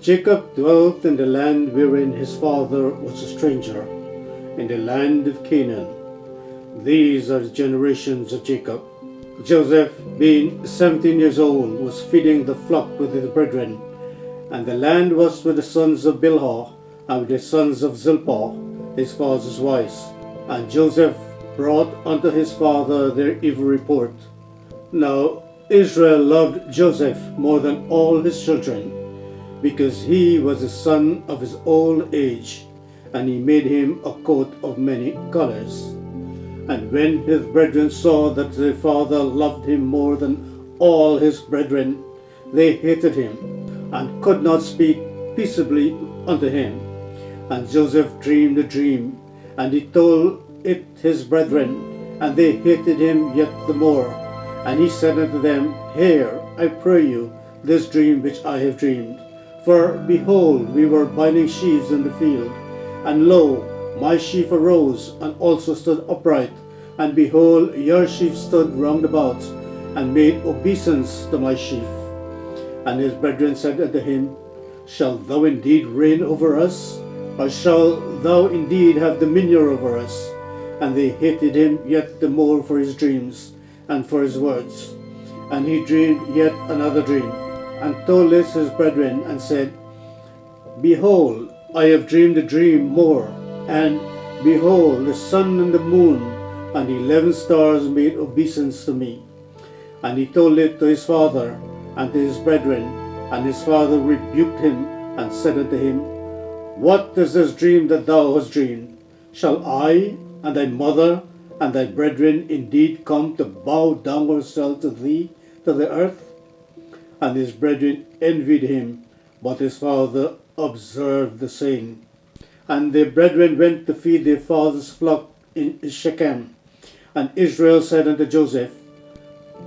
Jacob dwelt in the land wherein his father was a stranger, in the land of Canaan. These are the generations of Jacob. Joseph, being 17 years old, was feeding the flock with his brethren, and the land was with the sons of Bilhah, and with the sons of Zilpah, his father's wives. And Joseph brought unto his father their evil report. Now Israel loved Joseph more than all his children, because he was the son of his old age, and he made him a coat of many colors. And when his brethren saw that their father loved him more than all his brethren, they hated him, and could not speak peaceably unto him. And Joseph dreamed a dream, and he told it his brethren, and they hated him yet the more. And he said unto them, Hear, I pray you, this dream which I have dreamed. For behold, we were binding sheaves in the field, and lo, my sheaf arose, and also stood upright, and behold, your sheaf stood round about, and made obeisance to my sheaf. And his brethren said unto him, Shalt thou indeed reign over us? Or shalt thou indeed have dominion over us? And they hated him yet the more for his dreams, and for his words. And he dreamed yet another dream, and told this his brethren, and said, Behold, I have dreamed a dream more, and behold, the sun and the moon and the 11 stars made obeisance to me. And he told it to his father and to his brethren, and his father rebuked him, and said unto him, What is this dream that thou hast dreamed? Shall I and thy mother and thy brethren indeed come to bow down ourselves to thee to the earth? And his brethren envied him, but his father observed the saying. And their brethren went to feed their father's flock in Shechem. And Israel said unto Joseph,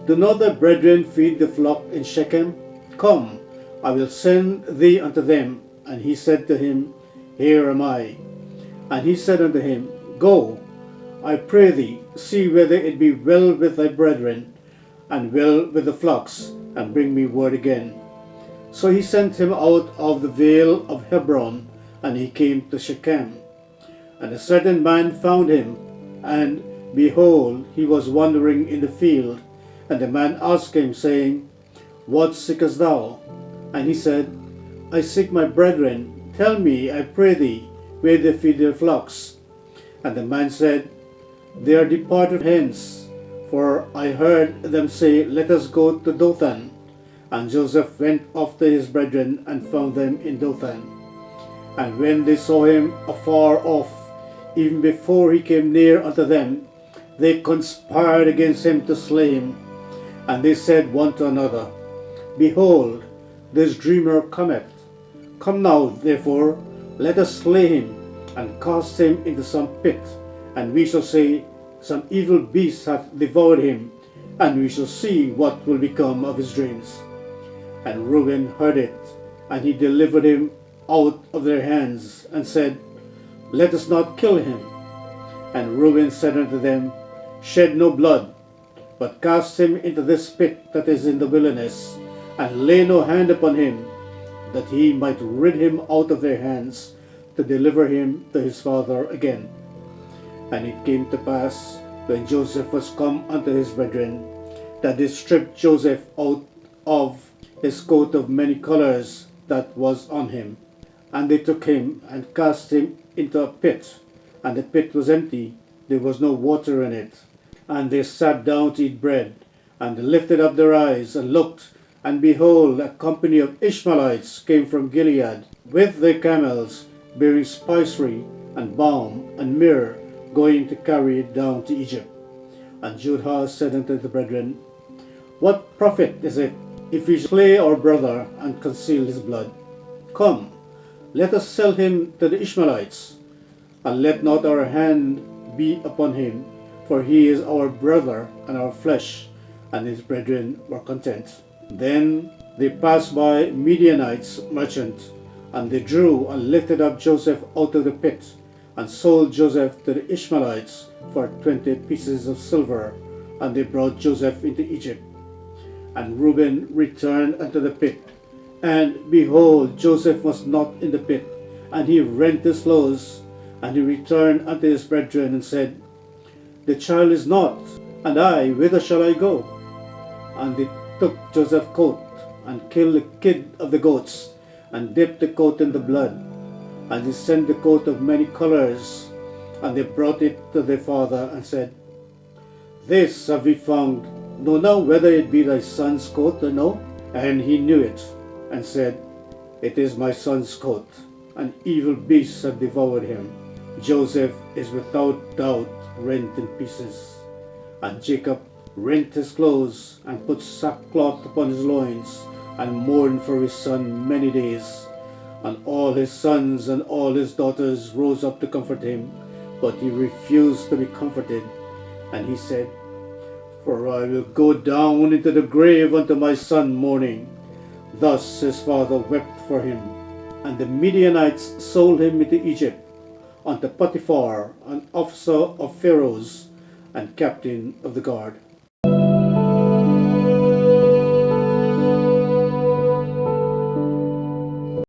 Do not thy brethren feed the flock in Shechem? Come, I will send thee unto them. And he said to him, Here am I. And he said unto him, Go, I pray thee, see whether it be well with thy brethren, and well with the flocks, and bring me word again. So he sent him out of the vale of Hebron, and he came to Shechem. And a certain man found him, and behold, he was wandering in the field. And the man asked him, saying, What seekest thou? And he said, I seek my brethren. Tell me, I pray thee, where they feed their flocks. And the man said, They are departed hence, for I heard them say, Let us go to Dothan. And Joseph went after his brethren, and found them in Dothan. And when they saw him afar off, even before he came near unto them, they conspired against him to slay him. And they said one to another, Behold, this dreamer cometh. Come now, therefore, let us slay him, and cast him into some pit, and we shall say, Some evil beast hath devoured him, and we shall see what will become of his dreams. And Reuben heard it, and he delivered him out of their hands, and said, Let us not kill him. And Reuben said unto them, Shed no blood, but cast him into this pit that is in the wilderness, and lay no hand upon him, that he might rid him out of their hands, to deliver him to his father again. And it came to pass, when Joseph was come unto his brethren, that they stripped Joseph out of his coat of many colors that was on him. And they took him, and cast him into a pit, and the pit was empty, there was no water in it. And they sat down to eat bread, and lifted up their eyes, and looked, and behold, a company of Ishmaelites came from Gilead, with their camels, bearing spicery, and balm, and myrrh, going to carry it down to Egypt. And Judah said unto the brethren, What profit is it, if we slay our brother, and conceal his blood? Come, let us sell him to the Ishmaelites, and let not our hand be upon him, for he is our brother and our flesh. And his brethren were content. Then they passed by Midianites merchant, and they drew and lifted up Joseph out of the pit, and sold Joseph to the Ishmaelites for 20 pieces of silver, and they brought Joseph into Egypt. And Reuben returned unto the pit, And behold, Joseph was not in the pit, and he rent his clothes, and he returned unto his brethren, and said, The child is not, and I, whither shall I go? And they took Joseph's coat, and killed the kid of the goats, and dipped the coat in the blood. And they sent the coat of many colors, and they brought it to their father, and said, This have we found. Know now whether it be thy son's coat or no? And he knew it, and said, It is my son's coat. An evil beast hath devoured him. Joseph is without doubt rent in pieces. And Jacob rent his clothes, and put sackcloth upon his loins, and mourned for his son many days. And all his sons and all his daughters rose up to comfort him, but he refused to be comforted. And he said, For I will go down into the grave unto my son mourning. Thus his father wept for him. And the Midianites sold him into Egypt, unto Potiphar, an officer of Pharaohs, and captain of the guard.